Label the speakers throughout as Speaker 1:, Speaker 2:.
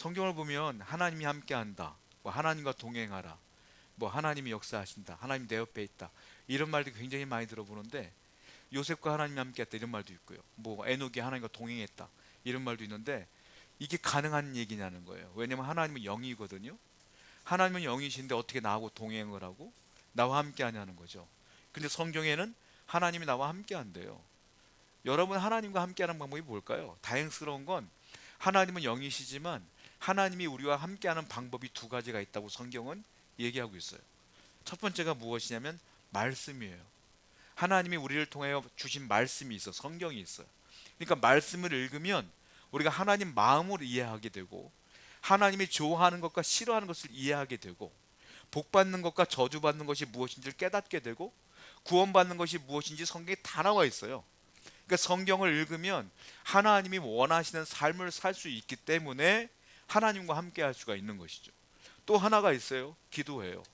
Speaker 1: 성경을 보면 하나님이 함께한다, 뭐 하나님과 동행하라, 뭐 하나님이 역사하신다, 하나님 내 옆에 있다, 이런 말도 굉장히 많이 들어보는데, 요셉과 하나님이 함께했다 이런 말도 있고요. 뭐 에녹이 하나님과 동행했다 이런 말도 있는데, 이게 가능한 얘기냐는 거예요. 왜냐면 하나님은 영이거든요. 하나님은 영이신데 어떻게 나하고 동행을 하고 나와 함께 하냐는 거죠. 근데 성경에는 하나님이 나와 함께 한대요. 여러분, 하나님과 함께 하는 방법이 뭘까요? 다행스러운 건 하나님은 영이시지만 하나님이 우리와 함께 하는 방법이 두 가지가 있다고 성경은 얘기하고 있어요. 첫 번째가 무엇이냐면 말씀이에요. 하나님이 우리를 통하여 주신 말씀이 있어, 성경이 있어요. 그러니까 말씀을 읽으면 우리가 하나님 마음을 이해하게 되고, 하나님이 좋아하는 것과 싫어하는 것을 이해하게 되고, 복받는 것과 저주받는 것이 무엇인지를 깨닫게 되고, 구원받는 것이 무엇인지 성경에 다 나와 있어요. 그러니까 성경을 읽으면 하나님이 원하시는 삶을 살 수 있기 때문에 하나님과 함께 할 수가 있는 것이죠. 또 하나가 있어요. 기도예요.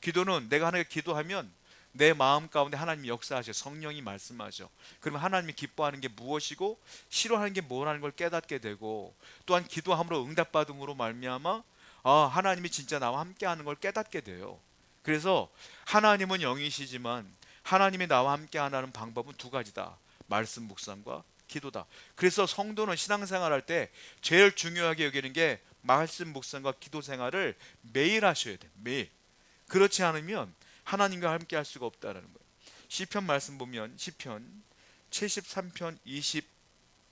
Speaker 1: 기도는 내가 하나님께 기도하면 내 마음 가운데 하나님이 역사하셔, 성령이 말씀하셔. 그러면 하나님이 기뻐하는 게 무엇이고 싫어하는 게 뭐라는 걸 깨닫게 되고, 또한 기도함으로 응답받음으로 말미암아 하나님이 진짜 나와 함께하는 걸 깨닫게 돼요. 그래서 하나님은 영이시지만 하나님이 나와 함께하는 방법은 두 가지다. 말씀 묵상과 기도다. 그래서 성도는 신앙생활할 때 제일 중요하게 여기는 게 말씀 묵상과 기도 생활을 매일 하셔야 돼. 매일. 그렇지 않으면 하나님과 함께 할 수가 없다라는 거예요. 시편 말씀 보면 시편 73편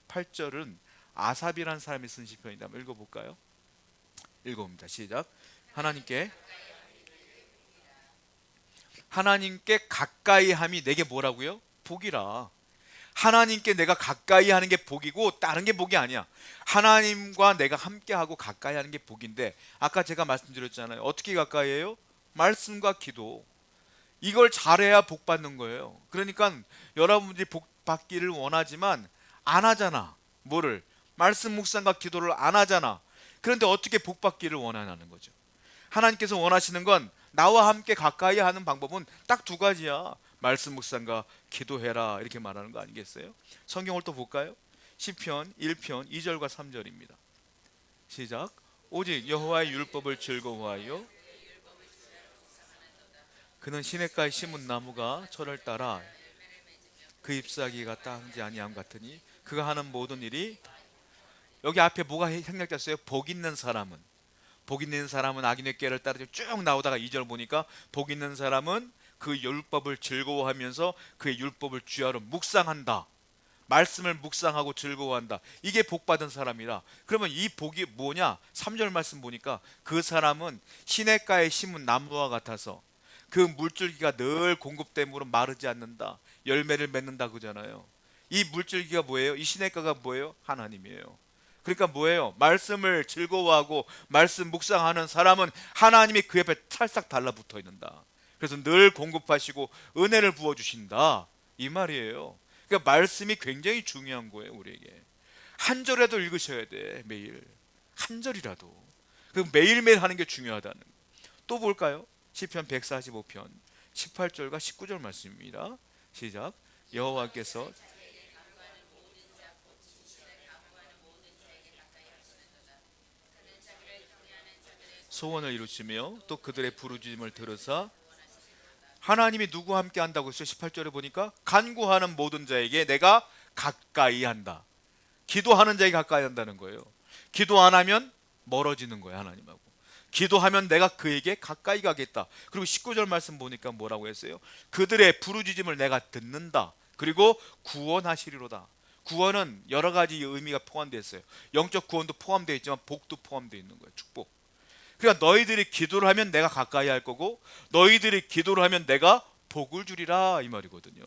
Speaker 1: 28절은 아삽이라는 사람이 쓴 시편이다. 한번 읽어볼까요? 읽어봅니다. 시작. 하나님께 하나님께 가까이 함이 내게 뭐라고요? 복이라. 하나님께 내가 가까이 하는 게 복이고 다른 게 복이 아니야. 하나님과 내가 함께하고 가까이 하는 게 복인데, 아까 제가 말씀드렸잖아요. 어떻게 가까이 해요? 말씀과 기도. 이걸 잘해야 복 받는 거예요. 그러니까 여러분들이 복 받기를 원하지만 안 하잖아. 뭐를? 말씀 묵상과 기도를 안 하잖아. 그런데 어떻게 복 받기를 원하냐는 거죠. 하나님께서 원하시는 건 나와 함께 가까이 하는 방법은 딱 두 가지야. 말씀 묵상과 기도해라, 이렇게 말하는 거 아니겠어요? 성경을 또 볼까요? 시편 1편 2절과 3절입니다. 시작. 오직 여호와의 율법을 즐거워하여 그는 시냇가에 심은 나무가 철을 따라 그 잎사귀가 땅지 아니함 같으니 그가 하는 모든 일이. 여기 앞에 뭐가 생략됐어요? 복 있는 사람은 악인의 꾀를 따르죠. 쭉 나오다가 2절 보니까 복 있는 사람은 그 율법을 즐거워하면서 그의 율법을 주야로 묵상한다. 말씀을 묵상하고 즐거워한다. 이게 복 받은 사람이라. 그러면 이 복이 뭐냐? 3절 말씀 보니까 그 사람은 시냇가에 심은 나무와 같아서 그 물줄기가 늘 공급됨으로 마르지 않는다. 열매를 맺는다 그잖아요. 이 물줄기가 뭐예요? 이 시냇가가 뭐예요? 하나님이에요. 그러니까 뭐예요? 말씀을 즐거워하고 말씀 묵상하는 사람은 하나님이 그 옆에 찰싹 달라붙어 있는다. 그래서 늘 공급하시고 은혜를 부어주신다, 이 말이에요. 그러니까 말씀이 굉장히 중요한 거예요. 우리에게 한 절이라도 읽으셔야 돼. 매일 한 절이라도. 그 매일매일 하는 게 중요하다는 거. 또 볼까요? 시편 145편 18절과 19절 말씀입니다. 시작. 여호와께서 소원을 이루시며 또 그들의 부르짖음을 들으사. 하나님이 누구와 함께 한다고 했어요? 18절에 보니까 간구하는 모든 자에게 내가 가까이 한다. 기도하는 자에게 가까이 한다는 거예요. 기도 안 하면 멀어지는 거예요, 하나님하고. 기도하면 내가 그에게 가까이 가겠다. 그리고 19절 말씀 보니까 뭐라고 했어요? 그들의 부르짖음을 내가 듣는다. 그리고 구원하시리로다. 구원은 여러 가지 의미가 포함되어 있어요. 영적 구원도 포함되어 있지만 복도 포함되어 있는 거예요. 축복. 그러니까 너희들이 기도를 하면 내가 가까이 할 거고, 너희들이 기도를 하면 내가 복을 주리라, 이 말이거든요.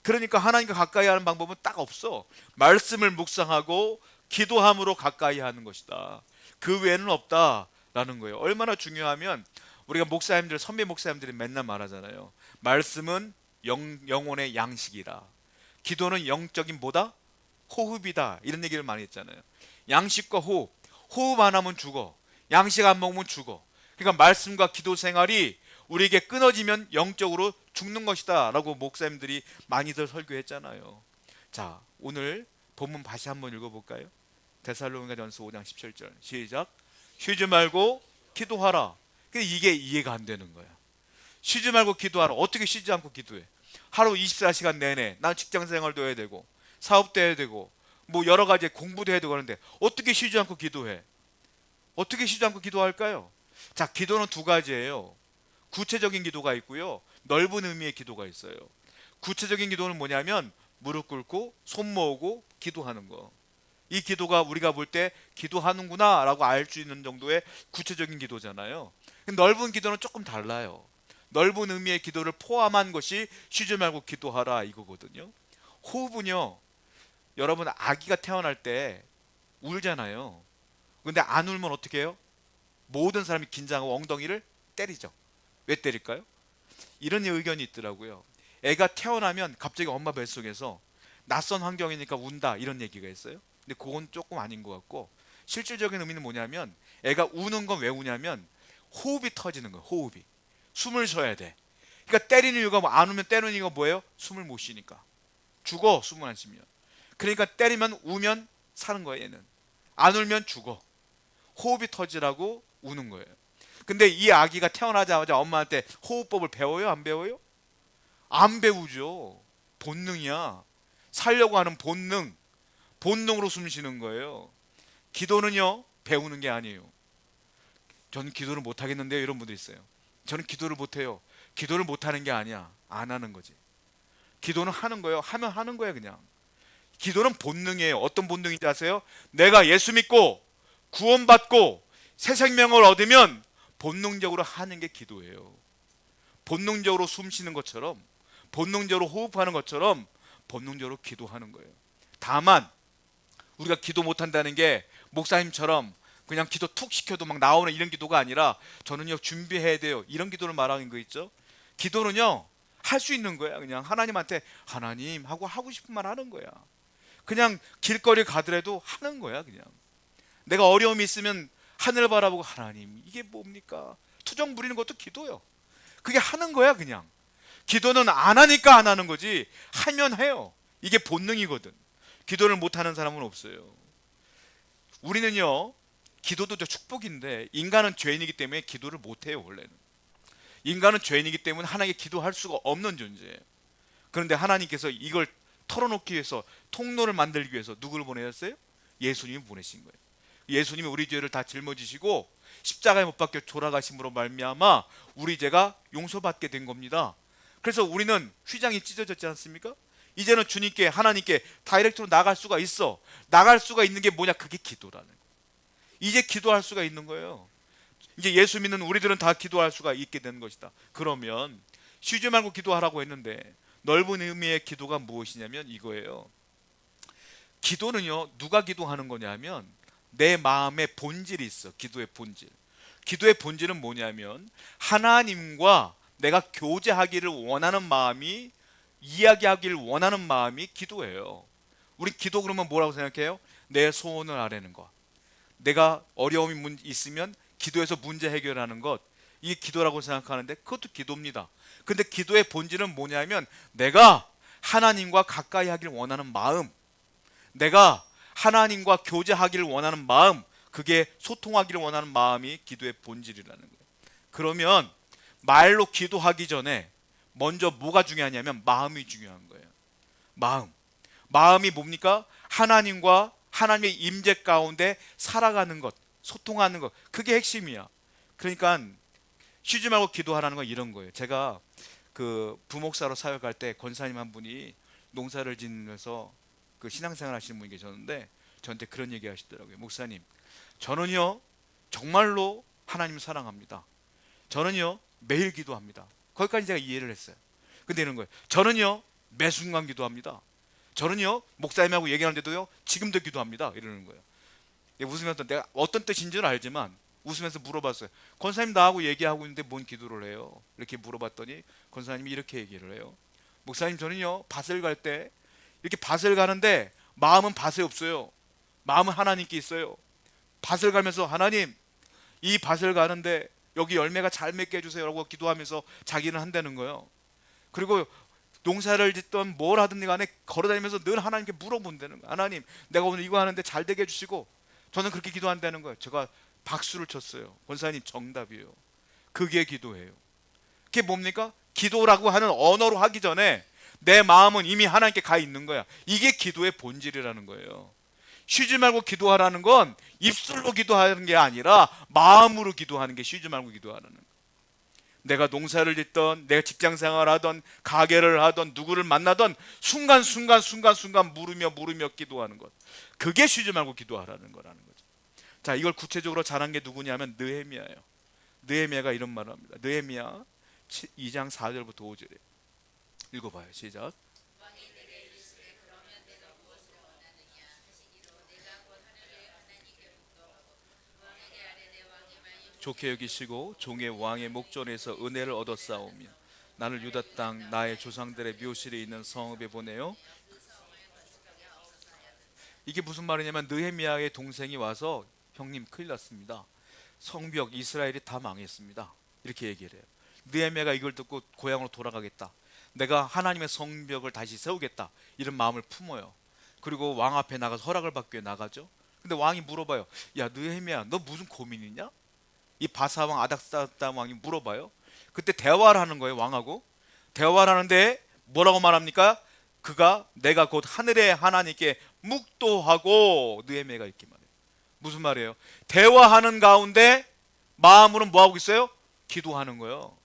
Speaker 1: 그러니까 하나님과 가까이 하는 방법은 딱 없어. 말씀을 묵상하고 기도함으로 가까이 하는 것이다. 그 외에는 없다라는 거예요. 얼마나 중요하면 우리가 목사님들, 선배 목사님들이 맨날 말하잖아요. 말씀은 영혼의 양식이라. 기도는 영적인 뭐다? 호흡이다. 이런 얘기를 많이 했잖아요. 양식과 호흡. 호흡 안 하면 죽어. 양식 안 먹으면 죽어. 그러니까 말씀과 기도 생활이 우리에게 끊어지면 영적으로 죽는 것이다 라고 목사님들이 많이들 설교했잖아요. 자, 오늘 본문 다시 한번 읽어볼까요? 데살로니가전서 5장 17절 시작. 쉬지 말고 기도하라. 근데 이게 이해가 안 되는 거야. 쉬지 말고 기도하라. 어떻게 쉬지 않고 기도해? 하루 24시간 내내 난 직장 생활도 해야 되고 사업도 해야 되고 뭐 여러 가지 공부도 해야 되고 하는데 어떻게 쉬지 않고 기도해? 어떻게 쉬지 않고 기도할까요? 자, 기도는 두 가지예요. 구체적인 기도가 있고요, 넓은 의미의 기도가 있어요. 구체적인 기도는 뭐냐면 무릎 꿇고 손 모으고 기도하는 거. 이 기도가 우리가 볼 때 기도하는구나 라고 알 수 있는 정도의 구체적인 기도잖아요. 넓은 기도는 조금 달라요. 넓은 의미의 기도를 포함한 것이 쉬지 말고 기도하라 이거거든요. 호흡은요, 여러분 아기가 태어날 때 울잖아요. 근데 안 울면 어떻게 해요? 모든 사람이 긴장하고 엉덩이를 때리죠. 왜 때릴까요? 이런 의견이 있더라고요. 애가 태어나면 갑자기 엄마 뱃속에서 낯선 환경이니까 운다 이런 얘기가 있어요. 근데 그건 조금 아닌 것 같고, 실질적인 의미는 뭐냐면 애가 우는 건 왜 우냐면 호흡이 터지는 거예요. 호흡이. 숨을 쉬어야 돼. 그러니까 때리는 이유가 뭐, 안 우면 때리는 이유가 뭐예요? 숨을 못 쉬니까. 죽어, 숨을 안 쉬면. 그러니까 때리면 우면 사는 거예요, 얘는. 안 울면 죽어. 호흡이 터지라고 우는 거예요. 근데 이 아기가 태어나자마자 엄마한테 호흡법을 배워요? 안 배워요? 안 배우죠. 본능이야. 살려고 하는 본능. 본능으로 숨 쉬는 거예요. 기도는요, 배우는 게 아니에요. 저는 기도를 못 하겠는데요, 이런 분들 있어요. 저는 기도를 못 해요. 기도를 못 하는 게 아니야. 안 하는 거지. 기도는 하는 거예요. 하면 하는 거예요, 그냥. 기도는 본능이에요. 어떤 본능인지 아세요? 내가 예수 믿고 구원받고 새 생명을 얻으면 본능적으로 하는 게 기도예요. 본능적으로 숨 쉬는 것처럼, 본능적으로 호흡하는 것처럼 본능적으로 기도하는 거예요. 다만 우리가 기도 못한다는 게 목사님처럼 그냥 기도 툭 시켜도 막 나오는 이런 기도가 아니라, 저는요 준비해야 돼요 이런 기도를 말하는 거 있죠. 기도는요 할 수 있는 거야. 그냥 하나님한테 하나님 하고 하고 싶은 말 하는 거야. 그냥 길거리 가더라도 하는 거야. 그냥 내가 어려움이 있으면 하늘 바라보고 하나님 이게 뭡니까? 투정 부리는 것도 기도요. 그게 하는 거야. 그냥 기도는 안 하니까 안 하는 거지, 하면 해요. 이게 본능이거든. 기도를 못하는 사람은 없어요. 우리는요 기도도 축복인데 인간은 죄인이기 때문에 기도를 못해요. 원래는 인간은 죄인이기 때문에 하나님께 기도할 수가 없는 존재예요. 그런데 하나님께서 이걸 털어놓기 위해서, 통로를 만들기 위해서 누구를 보내셨어요? 예수님을 보내신 거예요. 예수님이 우리 죄를 다 짊어지시고 십자가에 못 박혀 돌아가심으로 말미암아 우리 죄가 용서받게 된 겁니다. 그래서 우리는 휘장이 찢어졌지 않습니까? 이제는 주님께, 하나님께 다이렉트로 나갈 수가 있어. 나갈 수가 있는 게 뭐냐? 그게 기도라는 거예요. 이제 기도할 수가 있는 거예요. 이제 예수 믿는 우리들은 다 기도할 수가 있게 되는 것이다. 그러면 쉬지 말고 기도하라고 했는데 넓은 의미의 기도가 무엇이냐면 이거예요. 기도는요 누가 기도하는 거냐면 내 마음의 본질이 있어. 기도의 본질. 기도의 본질은 뭐냐면 하나님과 내가 교제하기를 원하는 마음이, 이야기하기를 원하는 마음이 기도예요. 우리 기도 그러면 뭐라고 생각해요? 내 소원을 아뢰는 것, 내가 어려움이 있으면 기도해서 문제 해결하는 것, 이게 기도라고 생각하는데 그것도 기도입니다. 근데 기도의 본질은 뭐냐면 내가 하나님과 가까이 하기를 원하는 마음, 내가 하나님과 교제하기를 원하는 마음, 그게 소통하기를 원하는 마음이 기도의 본질이라는 거예요. 그러면 말로 기도하기 전에 먼저 뭐가 중요하냐면 마음이 중요한 거예요. 마음이 뭡니까? 하나님과 하나님의 임재 가운데 살아가는 것, 소통하는 것, 그게 핵심이야. 그러니까 쉬지 말고 기도하라는 건 이런 거예요. 제가 그 부목사로 사역할 때 권사님 한 분이 농사를 지으면서 그 신앙생활 하시는 분이 계셨는데 저한테 그런 얘기 하시더라고요. 목사님, 저는요 정말로 하나님 사랑합니다. 저는요 매일 기도합니다. 거기까지 제가 이해를 했어요. 근데 이런 거예요. 저는요 매 순간 기도합니다. 저는요 목사님하고 얘기하는데도요 지금도 기도합니다. 이러는 거예요. 웃으면서, 내가 어떤 뜻인지는 알지만 웃으면서 물어봤어요. 권사님, 나하고 얘기하고 있는데 뭔 기도를 해요? 이렇게 물어봤더니 권사님이 이렇게 얘기를 해요. 목사님, 저는요 밭을 갈 때 이렇게 밭을 가는데 마음은 밭에 없어요. 마음은 하나님께 있어요. 밭을 가면서 하나님, 이 밭을 가는데 여기 열매가 잘 맺게 해주세요 라고 기도하면서 자기는 한다는 거예요. 그리고 농사를 짓던 뭘 하든 간에 걸어다니면서 늘 하나님께 물어본다는 거예요. 하나님, 내가 오늘 이거 하는데 잘 되게 해주시고 저는 그렇게 기도한다는 거예요. 제가 박수를 쳤어요. 권사님 정답이에요. 그게 기도예요. 그게 뭡니까? 기도라고 하는 언어로 하기 전에 내 마음은 이미 하나님께 가 있는 거야. 이게 기도의 본질이라는 거예요. 쉬지 말고 기도하라는 건 입술로 기도하는 게 아니라 마음으로 기도하는 게 쉬지 말고 기도하라는 거예요. 내가 농사를 짓던, 내가 직장생활을 하던, 가게를 하던, 누구를 만나던 순간순간 물으며 기도하는 것, 그게 쉬지 말고 기도하라는 거라는 거죠. 자, 이걸 구체적으로 잘한 게 누구냐면 느헤미야예요. 느헤미야가 이런 말을 합니다. 느헤미야 2장 4절부터 5절에 읽어봐요. 시작. 좋게 여기시고 종의 왕의 목전에서 은혜를 얻었사오며 나를 유다 땅 나의 조상들의 묘실에 있는 성읍에 보내요. 이게 무슨 말이냐면 느헤미야의 동생이 와서 형님 큰일 났습니다. 성벽 이스라엘이 다 망했습니다. 이렇게 얘기를 해요. 느헤미야가 이걸 듣고 고향으로 돌아가겠다. 내가 하나님의 성벽을 다시 세우겠다. 이런 마음을 품어요. 그리고 왕 앞에 나가서 허락을 받기 위해 나가죠. 근데 왕이 물어봐요. 야 느헤미야, 너 무슨 고민 있냐? 이 바사왕 아닥사다 왕이 물어봐요. 그때 대화를 하는 거예요. 왕하고 대화를 하는데 뭐라고 말합니까? 그가 내가 곧 하늘의 하나님께 묵도하고, 느헤미야가 이렇게 말해요. 무슨 말이에요? 대화하는 가운데 마음으로는 뭐 하고 있어요? 기도하는 거예요.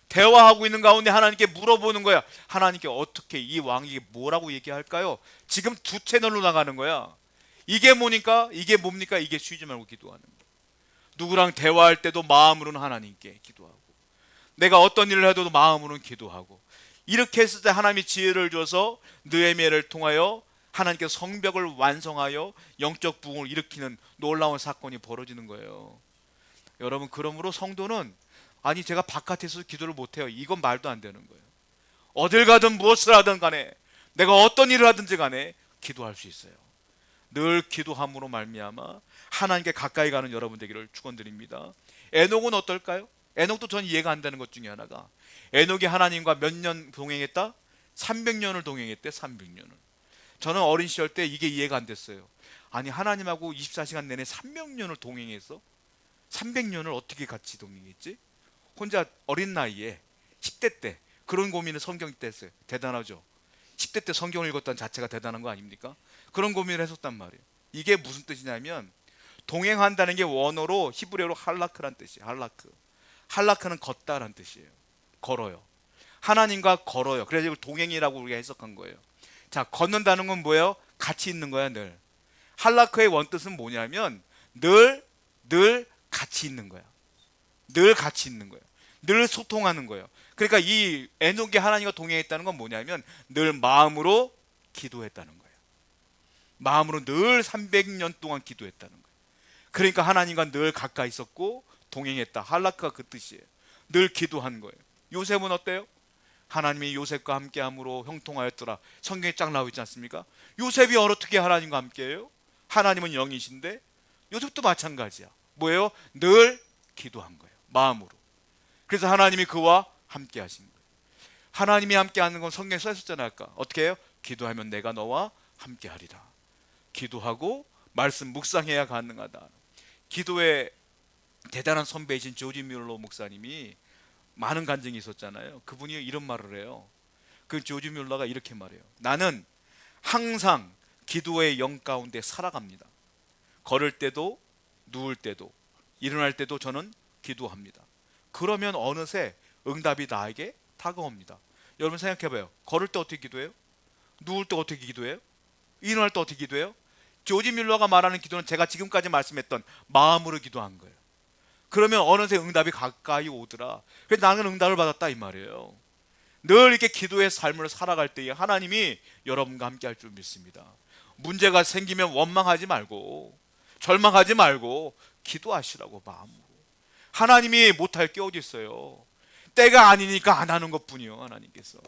Speaker 1: 대화하고 있는 가운데 하나님께 물어보는 거야. 하나님께 어떻게 이 왕에게 뭐라고 얘기할까요? 지금 두 채널로 나가는 거야. 이게 뭐니까? 이게 뭡니까? 이게 쉬지 말고 기도하는 거야. 누구랑 대화할 때도 마음으로는 하나님께 기도하고, 내가 어떤 일을 해도 마음으로는 기도하고, 이렇게 했을 때 하나님이 지혜를 줘서 느헤미야를 통하여 하나님께서 성벽을 완성하여 영적 부흥을 일으키는 놀라운 사건이 벌어지는 거예요. 여러분, 그러므로 성도는 아니 제가 바깥에서 기도를 못해요, 이건 말도 안 되는 거예요. 어딜 가든 무엇을 하든 간에, 내가 어떤 일을 하든지 간에 기도할 수 있어요. 늘 기도함으로 말미암아 하나님께 가까이 가는 여러분 되기를 축원드립니다. 에녹은 어떨까요? 에녹도 전 이해가 안 되는 것 중에 하나가, 에녹이 하나님과 몇 년 동행했다? 300년을 동행했대. 300년을. 저는 어린 시절 때 이게 이해가 안 됐어요. 아니 하나님하고 24시간 내내 300년을 동행해서 300년을 어떻게 같이 동행했지? 혼자 어린 나이에 10대 때 그런 고민을 성경 때 했어요. 대단하죠. 10대 때 성경을 읽었다는 자체가 대단한 거 아닙니까? 그런 고민을 했었단 말이에요. 이게 무슨 뜻이냐면, 동행한다는 게 원어로 히브리어로 할라크란 뜻이에요. 할라크. 할라크는 걷다란 뜻이에요. 걸어요. 하나님과 걸어요. 그래서 이걸 동행이라고 우리가 해석한 거예요. 자, 걷는다는 건 뭐예요? 같이 있는 거야, 늘. 할라크의 원뜻은 뭐냐면 늘 같이 있는 거야. 늘 같이 있는 거예요. 늘 소통하는 거예요. 그러니까 이 에녹이 하나님과 동행했다는 건 뭐냐면 늘 마음으로 기도했다는 거예요. 마음으로 늘 300년 동안 기도했다는 거예요. 그러니까 하나님과 늘 가까이 있었고 동행했다. 할라크가 그 뜻이에요. 늘 기도한 거예요. 요셉은 어때요? 하나님이 요셉과 함께함으로 형통하였더라. 성경에 쫙 나와 있지 않습니까? 요셉이 어떻게 하나님과 함께해요? 하나님은 영이신데 요셉도 마찬가지야. 뭐예요? 늘 기도한 거예요. 마음으로. 그래서 하나님이 그와 함께 하신 거예요. 하나님이 함께 하는 건 성경에 써 있었잖아요. 아까 어떻게 해요? 기도하면 내가 너와 함께 하리라. 기도하고 말씀 묵상해야 가능하다. 기도의 대단한 선배이신 조지 뮬러 목사님이 많은 간증이 있었잖아요. 그분이 이런 말을 해요. 그 조지 뮬러가 이렇게 말해요. 나는 항상 기도의 영 가운데 살아갑니다. 걸을 때도 누울 때도 일어날 때도 저는 기도합니다. 그러면 어느새 응답이 나에게 다가옵니다. 여러분 생각해봐요. 걸을 때 어떻게 기도해요? 누울 때 어떻게 기도해요? 일어날 때 어떻게 기도해요? 조지 뮬러가 말하는 기도는 제가 지금까지 말씀했던 마음으로 기도한 거예요. 그러면 어느새 응답이 가까이 오더라. 그래서 나는 응답을 받았다 이 말이에요. 늘 이렇게 기도의 삶을 살아갈 때에 하나님이 여러분과 함께 할 줄 믿습니다. 문제가 생기면 원망하지 말고 절망하지 말고 기도하시라고 마음으로. 하나님이 못할 게 어디 있어요. 때가 아니니까 안 하는 것뿐이요. 하나님께서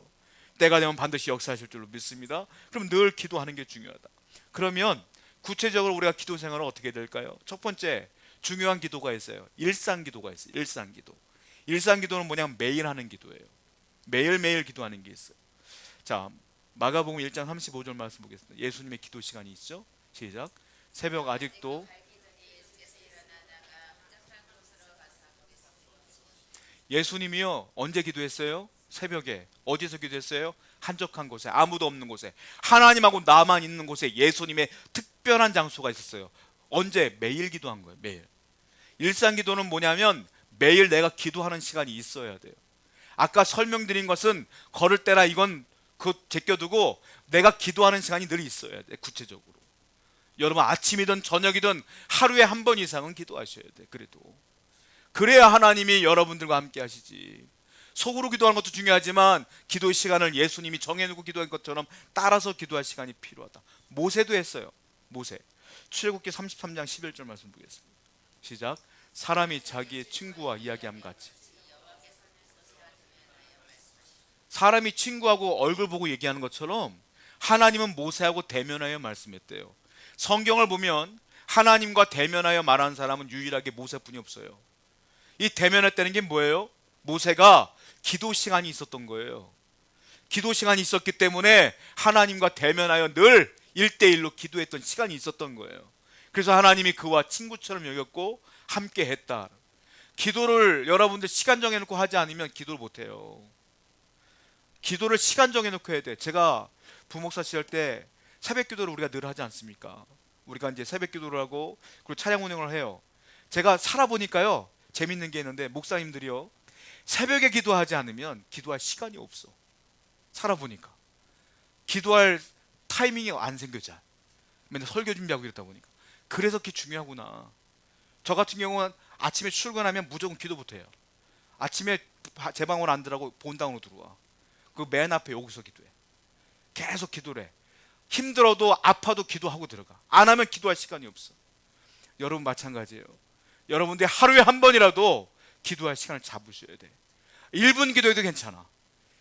Speaker 1: 때가 되면 반드시 역사하실 줄로 믿습니다. 그럼 늘 기도하는 게 중요하다. 그러면 구체적으로 우리가 기도 생활은 어떻게 될까요? 첫 번째 중요한 기도가 있어요. 일상 기도가 있어요. 일상 기도. 일상 기도는 뭐냐면 매일 하는 기도예요. 매일매일 기도하는 게 있어요. 자, 마가복음 1장 35절 말씀 보겠습니다. 예수님의 기도 시간이 있죠. 시작. 새벽 아직도 예수님이요 언제 기도했어요? 새벽에. 어디서 기도했어요? 한적한 곳에, 아무도 없는 곳에, 하나님하고 나만 있는 곳에 예수님의 특별한 장소가 있었어요. 언제? 매일 기도한 거예요. 매일. 일상 기도는 뭐냐면 매일 내가 기도하는 시간이 있어야 돼요. 아까 설명드린 것은 걸을 때라 이건 그 제껴두고 내가 기도하는 시간이 늘 있어야 돼. 구체적으로 여러분 아침이든 저녁이든 하루에 한 번 이상은 기도하셔야 돼. 그래도 그래야 하나님이 여러분들과 함께 하시지. 속으로 기도하는 것도 중요하지만 기도 시간을 예수님이 정해놓고 기도한 것처럼 따라서 기도할 시간이 필요하다. 모세도 했어요. 모세 출애굽기 33장 11절 말씀 보겠습니다. 시작. 사람이 자기의 친구와 이야기함 같이. 사람이 친구하고 얼굴 보고 얘기하는 것처럼 하나님은 모세하고 대면하여 말씀했대요. 성경을 보면 하나님과 대면하여 말하는 사람은 유일하게 모세뿐이 없어요. 이 대면했다는 게 뭐예요? 모세가 기도 시간이 있었던 거예요. 기도 시간이 있었기 때문에 하나님과 대면하여 늘 1대1로 기도했던 시간이 있었던 거예요. 그래서 하나님이 그와 친구처럼 여겼고 함께 했다. 기도를 여러분들 시간 정해놓고 하지 않으면 기도를 못해요. 기도를 시간 정해놓고 해야 돼. 제가 부목사 시절 때 새벽 기도를 우리가 늘 하지 않습니까? 우리가 이제 새벽 기도를 하고 그리고 차량 운행을 해요. 제가 살아보니까요 재밌는 게 있는데 목사님들이요 새벽에 기도하지 않으면 기도할 시간이 없어. 살아보니까 기도할 타이밍이 안 생겨져. 맨날 설교 준비하고 이러다 보니까. 그래서 그게 중요하구나. 저 같은 경우는 아침에 출근하면 무조건 기도부터 해요. 아침에 제 방으로 안 들어가고 본당으로 들어와. 그 맨 앞에 여기서 기도해. 계속 기도를 해. 힘들어도 아파도 기도하고 들어가. 안 하면 기도할 시간이 없어. 여러분 마찬가지예요. 여러분들이 하루에 한 번이라도 기도할 시간을 잡으셔야 돼. 1분 기도해도 괜찮아.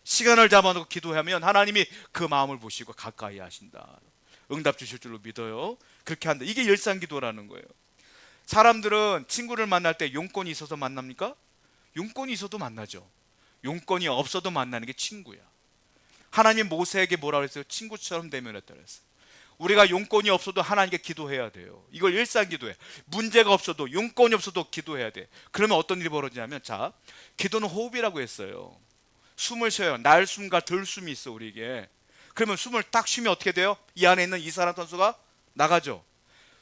Speaker 1: 시간을 잡아놓고 기도하면 하나님이 그 마음을 보시고 가까이 하신다. 응답 주실 줄로 믿어요. 그렇게 한다. 이게 일상 기도라는 거예요. 사람들은 친구를 만날 때 용건이 있어서 만납니까? 용건이 있어도 만나죠. 용건이 없어도 만나는 게 친구야. 하나님 모세에게 뭐라고 했어요? 친구처럼 대면했다 그랬어요. 우리가 용건이 없어도 하나님께 기도해야 돼요. 이걸 일상 기도해. 문제가 없어도 용건이 없어도 기도해야 돼. 그러면 어떤 일이 벌어지냐면 자, 기도는 호흡이라고 했어요. 숨을 쉬어요. 날숨과 들숨이 있어 우리에게. 그러면 숨을 딱 쉬면 어떻게 돼요? 이 안에 있는 이산화탄소가 나가죠.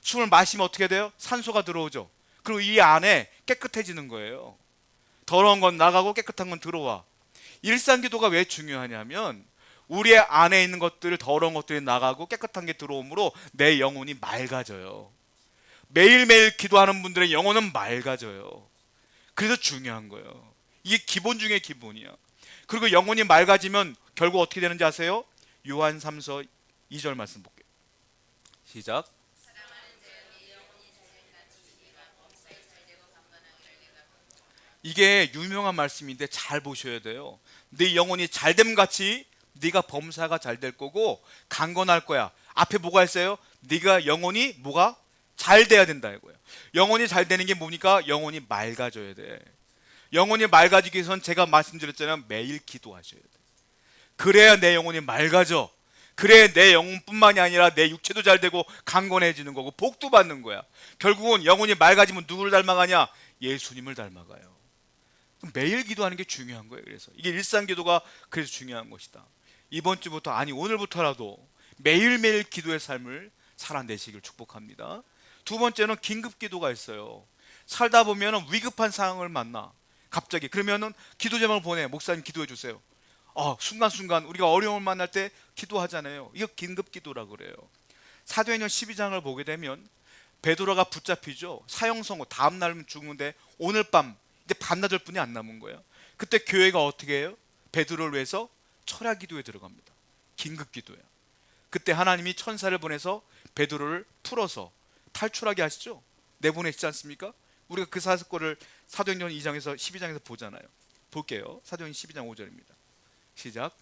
Speaker 1: 숨을 마시면 어떻게 돼요? 산소가 들어오죠. 그리고 이 안에 깨끗해지는 거예요. 더러운 건 나가고 깨끗한 건 들어와. 일상 기도가 왜 중요하냐면 우리 안에 있는 것들, 더러운 것들이 나가고 깨끗한 게 들어오므로 내 영혼이 맑아져요. 매일매일 기도하는 분들의 영혼은 맑아져요. 그래서 중요한 거예요. 이게 기본 중에 기본이야. 그리고 영혼이 맑아지면 결국 어떻게 되는지 아세요? 요한 3서 2절 말씀 볼게요. 시작. 이게 유명한 말씀인데 잘 보셔야 돼요. 네 영혼이 잘됨 같이 네가 범사가 잘 될 거고 강건할 거야. 앞에 뭐가 있어요? 네가 영혼이 뭐가 잘 돼야 된다 이거예요. 영혼이 잘 되는 게 뭡니까? 영혼이 맑아져야 돼. 영혼이 맑아지기 위해선 제가 말씀드렸잖아요. 매일 기도하셔야 돼. 그래야 내 영혼이 맑아져. 그래야 내 영혼뿐만이 아니라 내 육체도 잘 되고 강건해지는 거고 복도 받는 거야. 결국은 영혼이 맑아지면 누구를 닮아가냐? 예수님을 닮아가요. 매일 기도하는 게 중요한 거예요. 그래서 이게 일상 기도가 그래서 중요한 것이다. 이번 주부터 아니 오늘부터라도 매일매일 기도의 삶을 살아내시길 축복합니다. 두 번째는 긴급 기도가 있어요. 살다 보면 위급한 상황을 만나. 갑자기 그러면은 기도 제목을 보내. 목사님 기도해 주세요. 순간순간 우리가 어려움을 만날 때 기도하잖아요. 이거 긴급 기도라 그래요. 사도행전 12장을 보게 되면 베드로가 붙잡히죠. 사형선고 다음 날은 죽는데 오늘 밤 이제 반나절 뿐이 안 남은 거예요. 그때 교회가 어떻게 해요? 베드로를 위해서 철야 기도에 들어갑니다. 긴급 기도야. 그때 하나님이 천사를 보내서 베드로를 풀어서 탈출하게 하시죠. 내보내시지 않습니까? 우리가 그 사건을 사도행전 2장에서 12장에서 보잖아요. 볼게요. 사도행전 12장 5절입니다. 시작.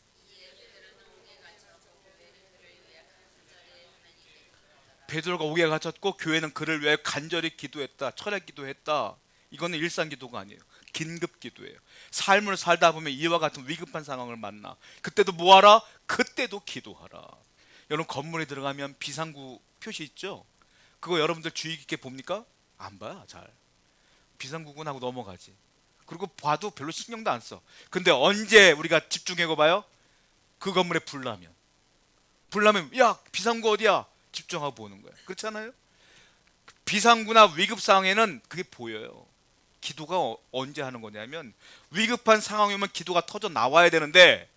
Speaker 1: 베드로가 옥에 갇혔고 교회는 그를 위해 간절히 기도했다. 철야 기도했다. 이거는 일상 기도가 아니에요. 긴급 기도예요. 삶을 살다 보면 이와 같은 위급한 상황을 만나. 그때도 뭐하라? 그때도 기도하라. 여러분 건물에 들어가면 비상구 표시 있죠? 그거 여러분들 주의 깊게 봅니까? 안 봐요. 잘. 비상구군 하고 넘어가지. 그리고 봐도 별로 신경도 안 써. 근데 언제 우리가 집중해고 봐요? 그 건물에 불나면 야 비상구 어디야? 집중하고 보는 거야. 그렇잖아요? 비상구나 위급 상황에는 그게 보여요. 기도가 언제 하는 거냐면 위급한 상황이면 기도가 터져 나와야 되는데,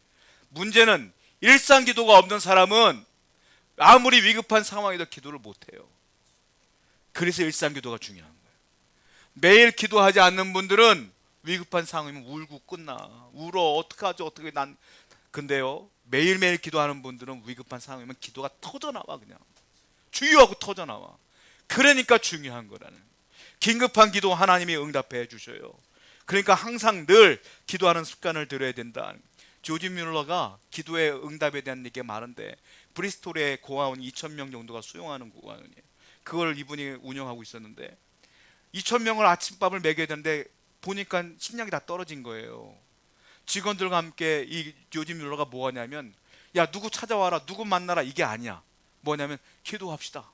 Speaker 1: 문제는 일상 기도가 없는 사람은 아무리 위급한 상황에도 기도를 못해요. 그래서 일상 기도가 중요한 거예요. 매일 기도하지 않는 분들은 위급한 상황이면 울고 끝나. 울어. 어떡하죠? 어떻게 난. 근데요, 매일매일 기도하는 분들은 위급한 상황이면 기도가 터져나와. 그냥 주유하고 터져나와. 그러니까 중요한 거라는. 긴급한 기도 하나님이 응답해 주셔요. 그러니까 항상 늘 기도하는 습관을 들여야 된다. 조지 뮬러가 기도의 응답에 대한 얘기가 많은데, 브리스톨에 고아원 2,000명 정도가 수용하는 고아원이에요. 그걸 이분이 운영하고 있었는데 2,000명을 아침밥을 먹여야 되는데 보니까 식량이 다 떨어진 거예요. 직원들과 함께 이 조지 뮬러가 뭐 하냐면, 야 누구 찾아와라, 누구 만나라, 이게 아니야. 뭐냐면 기도합시다.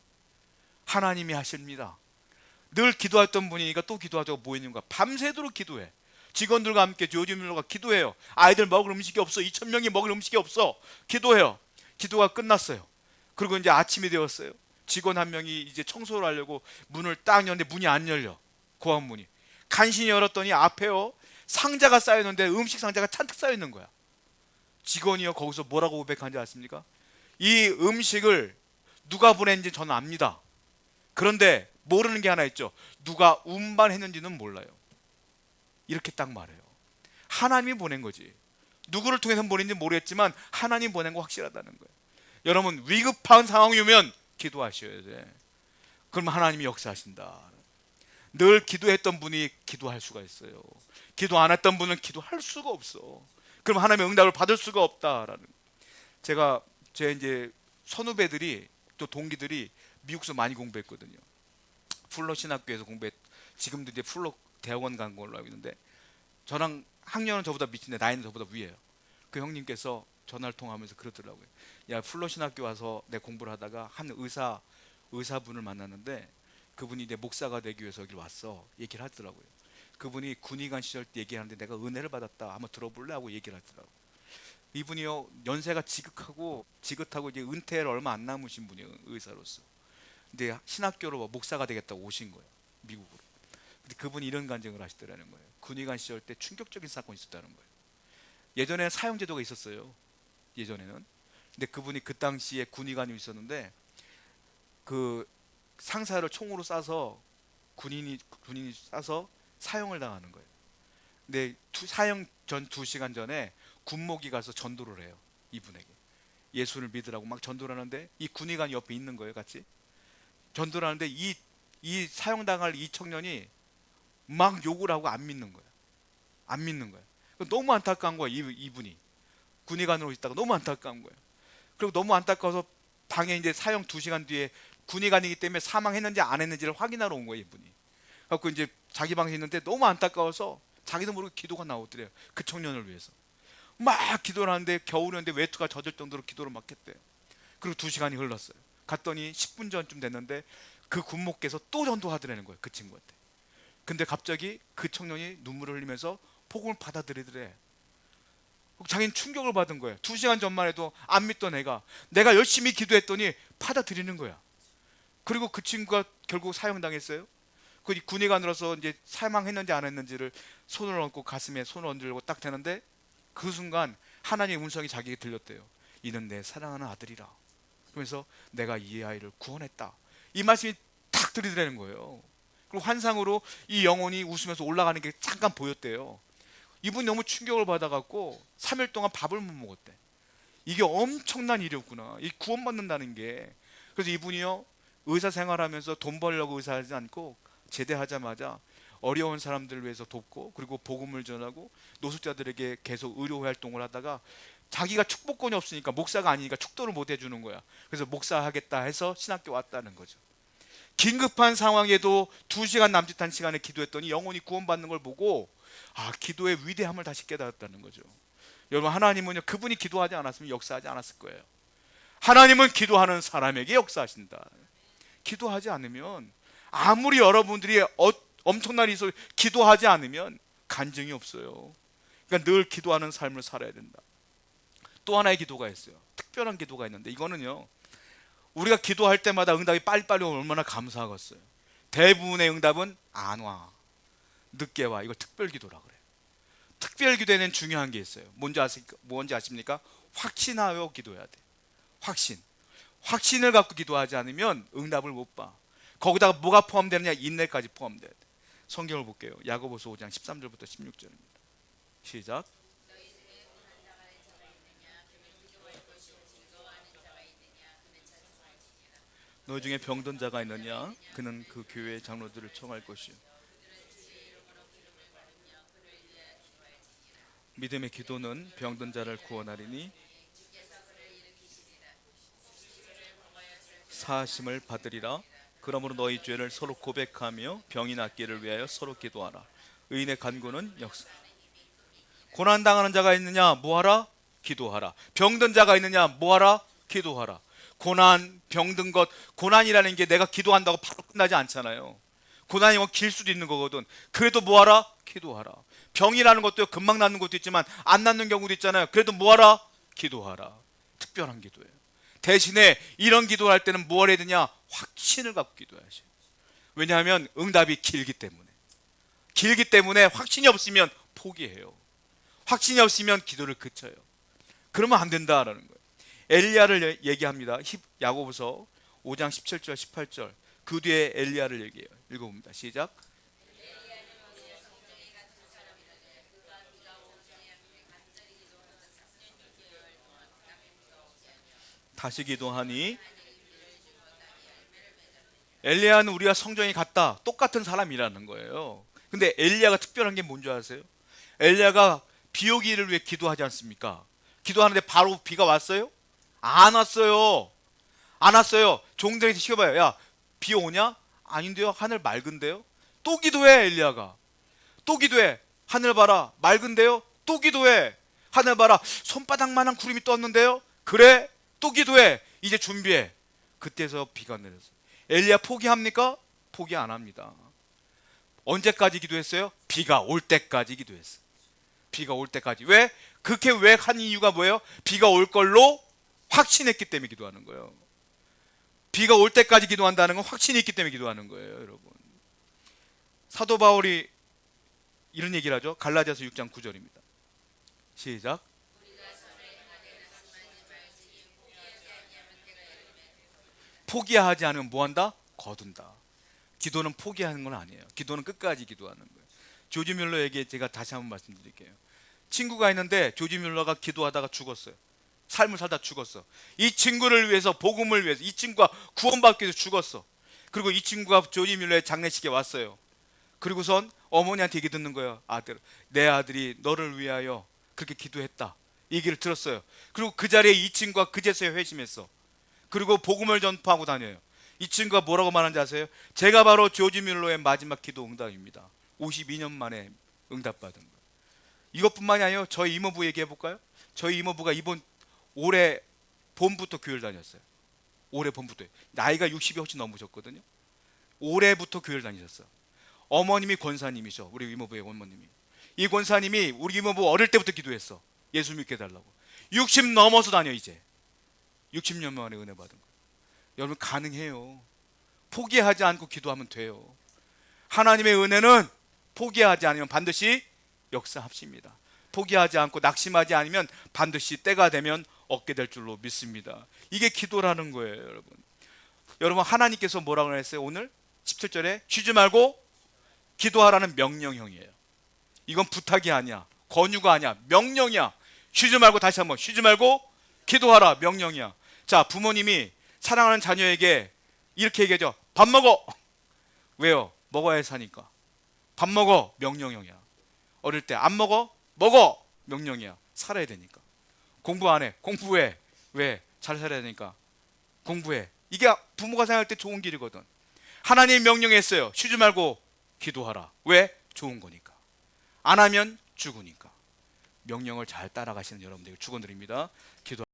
Speaker 1: 하나님이 하십니다. 늘 기도했던 분이니까 또 기도하자고 모이는 거야. 밤새도록 기도해. 직원들과 함께 조지 뮬러가 기도해요. 아이들 먹을 음식이 없어. 2,000명이 먹을 음식이 없어. 기도해요. 기도가 끝났어요. 그리고 이제 아침이 되었어요. 직원 한 명이 이제 청소를 하려고 문을 딱 열는데 문이 안 열려. 고아원 문이. 간신히 열었더니 앞에요, 상자가 쌓여있는데 음식 상자가 잔뜩 쌓여있는 거야. 직원이요 거기서 뭐라고 고백한지 아십니까? 이 음식을 누가 보냈는지 저는 압니다. 그런데 모르는 게 하나 있죠. 누가 운반했는지는 몰라요. 이렇게 딱 말해요. 하나님이 보낸 거지. 누구를 통해서 보낸지 모르겠지만 하나님 보낸 거 확실하다는 거예요. 여러분, 위급한 상황이면 기도하셔야 돼. 그럼 하나님이 역사하신다. 늘 기도했던 분이 기도할 수가 있어요. 기도 안 했던 분은 기도할 수가 없어. 그럼 하나님의 응답을 받을 수가 없다라는. 제 이제 선후배들이, 또 동기들이 미국에서 많이 공부했거든요. 풀러 신학교에서 공부했. 지금도 이제 풀러 대학원 간 걸로 알고 있는데, 저랑 학년은 저보다 밑인데 나이는 저보다 위에요. 그 형님께서 전화를 통화하면서 그러더라고요. 야, 풀러 신학교 와서 내 공부를 하다가 한 의사분을 만났는데, 그분이 이제 목사가 되기 위해서 여기 왔어. 얘기를 하더라고요. 그분이 군의관 시절 때 얘기하는데 내가 은혜를 받았다. 한번 들어볼래? 하고 얘기를 하더라고요. 이분이요, 연세가 지긋하고 이제 은퇴를 얼마 안 남으신 분이에요. 의사로서. 근데 신학교로 목사가 되겠다고 오신 거예요. 미국으로. 근데 그분이 이런 간증을 하시더라는 거예요. 군의관 시절 때 충격적인 사건이 있었다는 거예요. 예전에 사형제도가 있었어요. 예전에는. 근데 그분이 그 당시에 군의관이 있었는데, 그 상사를 총으로 쏴서 군인이 쏴서 사형을 당하는 거예요. 근데 사형 전 2시간 전에 군목이 가서 전도를 해요. 이분에게 예수를 믿으라고 막 전도를 하는데, 이 군의관이 옆에 있는 거예요. 같이 전도를 하는데 이 사형당할 이 청년이 막 욕을 하고 안 믿는 거야. 안 믿는 거야. 너무 안타까운 거야. 이분이 군의관으로 있다가 너무 안타까운 거예요. 그리고 너무 안타까워서 방에 이제 사형 2시간 뒤에 군의관이기 때문에 사망했는지 안 했는지를 확인하러 온 거예요. 이분이. 그래서 이제 자기 방에 있는데 너무 안타까워서 자기도 모르게 기도가 나오더래요. 그 청년을 위해서 막 기도를 하는데, 겨울이었는데 외투가 젖을 정도로 기도를 막 했대요. 그리고 2시간이 흘렀어요. 갔더니 10분 전쯤 됐는데 그 군목께서 또 전도하더라는 거예요. 그 친구한테. 근데 갑자기 그 청년이 눈물을 흘리면서 복음을 받아들이더래. 자기는 충격을 받은 거예요. 2시간 전만 해도 안 믿던 애가 내가 열심히 기도했더니 받아들이는 거야. 그리고 그 친구가 결국 사형당했어요. 그 군의관으로서 이제 사망했는지 안 했는지를 손을 얹고 가슴에 손을 얹으려고 딱 되는데, 그 순간 하나님의 음성이 자기에게 들렸대요. 이는 내 사랑하는 아들이라. 그러면서 내가 이 아이를 구원했다. 이 말씀이 딱 들리더라는 거예요. 그리고 환상으로 이 영혼이 웃으면서 올라가는 게 잠깐 보였대요. 이분이 너무 충격을 받아갖고 3일 동안 밥을 못 먹었대. 이게 엄청난 일이었구나. 이 구원받는다는 게. 그래서 이분이요, 의사 생활하면서 돈 벌려고 의사하지 않고 제대하자마자 어려운 사람들을 위해서 돕고, 그리고 복음을 전하고 노숙자들에게 계속 의료 활동을 하다가, 자기가 축복권이 없으니까, 목사가 아니니까 축도를 못 해주는 거야. 그래서 목사하겠다 해서 신학교 왔다는 거죠. 긴급한 상황에도 2시간 남짓한 시간에 기도했더니 영혼이 구원받는 걸 보고, 기도의 위대함을 다시 깨달았다는 거죠. 여러분, 하나님은요, 그분이 기도하지 않았으면 역사하지 않았을 거예요. 하나님은 기도하는 사람에게 역사하신다. 기도하지 않으면, 아무리 여러분들이 엄청난 기도하지 않으면 간증이 없어요. 그러니까 늘 기도하는 삶을 살아야 된다. 또 하나의 기도가 있어요. 특별한 기도가 있는데 이거는요, 우리가 기도할 때마다 응답이 빨리빨리 오면 얼마나 감사하겠어요. 대부분의 응답은 안 와, 늦게 와. 이걸 특별기도라 그래요. 특별기도에는 중요한 게 있어요. 뭔지 아십니까? 확신하여 기도해야 돼. 확신을 갖고 기도하지 않으면 응답을 못 봐. 거기다가 뭐가 포함되느냐? 인내까지 포함돼야 돼. 성경을 볼게요. 야고보서 5장 13절부터 16절입니다. 시작. 너희 중에 병든 자가 있느냐? 그는 그 교회의 장로들을 청할 것이요. 믿음의 기도는 병든 자를 구원하리니 사하심을 받으리라. 그러므로 너희 죄를 서로 고백하며 병이 낫기를 위하여 서로 기도하라. 의인의 간구는 역사. 고난 당하는 자가 있느냐? 뭐하라? 기도하라. 병든 자가 있느냐? 뭐하라? 기도하라. 고난, 병든 것, 고난이라는 게 내가 기도한다고 바로 끝나지 않잖아요. 고난이 길 수도 있는 거거든. 그래도 뭐하라? 기도하라. 병이라는 것도 금방 낫는 것도 있지만 안 낫는 경우도 있잖아요. 그래도 뭐하라? 기도하라. 특별한 기도예요. 대신에 이런 기도를 할 때는 뭘 해야 되냐? 확신을 갖고 기도해야죠. 왜냐하면 응답이 길기 때문에 확신이 없으면 포기해요. 확신이 없으면 기도를 그쳐요. 그러면 안 된다라는 거예요. 엘리야를 얘기합니다. 야고보서 5장 17절 18절. 그 뒤에 엘리야를 얘기해요. 읽어봅니다. 시작. 다시 기도하니. 엘리야는 우리가 성정이 같다, 똑같은 사람이라는 거예요. 근데 엘리야가 특별한 게 뭔지 아세요? 엘리야가 비 오기를 위해 기도하지 않습니까? 기도하는데 바로 비가 왔어요? 안 왔어요. 안 왔어요. 종들한테 시켜봐요. 야, 비 오냐? 아닌데요. 하늘 맑은데요. 또 기도해. 엘리야가 또 기도해. 하늘 봐라, 맑은데요. 또 기도해. 하늘 봐라, 손바닥만한 구름이 떴는데요. 그래, 또 기도해. 이제 준비해. 그때서 비가 내렸어요. 엘리야 포기합니까? 포기 안 합니다. 언제까지 기도했어요? 비가 올 때까지 기도했어요. 비가 올 때까지. 왜? 그렇게 왜 한 이유가 뭐예요? 비가 올 걸로 확신했기 때문에 기도하는 거예요. 비가 올 때까지 기도한다는 건 확신이 있기 때문에 기도하는 거예요, 여러분. 사도 바울이 이런 얘기를 하죠. 갈라디아서 6장 9절입니다. 시작. 포기하지 않으면 뭐한다? 거둔다. 기도는 포기하는 건 아니에요. 기도는 끝까지 기도하는 거예요. 조지 뮬러에게 제가 다시 한번 말씀드릴게요. 친구가 있는데 조지 뮬러가 기도하다가 죽었어요. 삶을 살다 죽었어. 이 친구를 위해서, 복음을 위해서, 이 친구가 구원받기 위해서 죽었어. 그리고 이 친구가 조지 뮬러의 장례식에 왔어요. 그리고선 어머니한테 얘기 듣는 거예요. 내 아들이 너를 위하여 그렇게 기도했다, 얘기를 들었어요. 그리고 그 자리에 이 친구가 그제서야 회심했어. 그리고 복음을 전파하고 다녀요. 이 친구가 뭐라고 말하는지 아세요? 제가 바로 조지 뮬러의 마지막 기도 응답입니다. 52년 만에 응답받은 거예요. 이것뿐만이 아니에요. 저희 이모부 얘기해 볼까요? 저희 이모부가 올해 봄부터 교회를 다녔어요. 올해 봄부터. 나이가 60이 훨씬 넘으셨거든요. 올해부터 교회를 다니셨어요. 어머님이 권사님이죠. 우리 이모부의 어머님이. 이 권사님이 우리 이모부 어릴 때부터 기도했어. 예수 믿게 해달라고. 60 넘어서 다녀. 이제 60년 만에 은혜 받은 거예요. 여러분, 가능해요. 포기하지 않고 기도하면 돼요. 하나님의 은혜는 포기하지 않으면 반드시 역사합니다. 포기하지 않고 낙심하지 않으면 반드시 때가 되면 얻게 될 줄로 믿습니다. 이게 기도라는 거예요, 여러분. 여러분, 하나님께서 뭐라고 했어요? 오늘 17절에 쉬지 말고 기도하라는 명령형이에요. 이건 부탁이 아니야, 권유가 아니야, 명령이야. 쉬지 말고, 다시 한번, 쉬지 말고 기도하라, 명령이야. 자, 부모님이 사랑하는 자녀에게 이렇게 얘기하죠. 밥 먹어. 왜요? 먹어야 사니까. 밥 먹어, 명령형이야. 어릴 때 안 먹어? 먹어, 명령이야. 살아야 되니까. 공부 안 해? 공부해. 왜? 잘 살아야 되니까. 공부해. 이게 부모가 생각할 때 좋은 길이거든. 하나님이 명령했어요. 쉬지 말고 기도하라. 왜? 좋은 거니까. 안 하면 죽으니까. 명령을 잘 따라가시는 여러분들 축원드립니다. 기도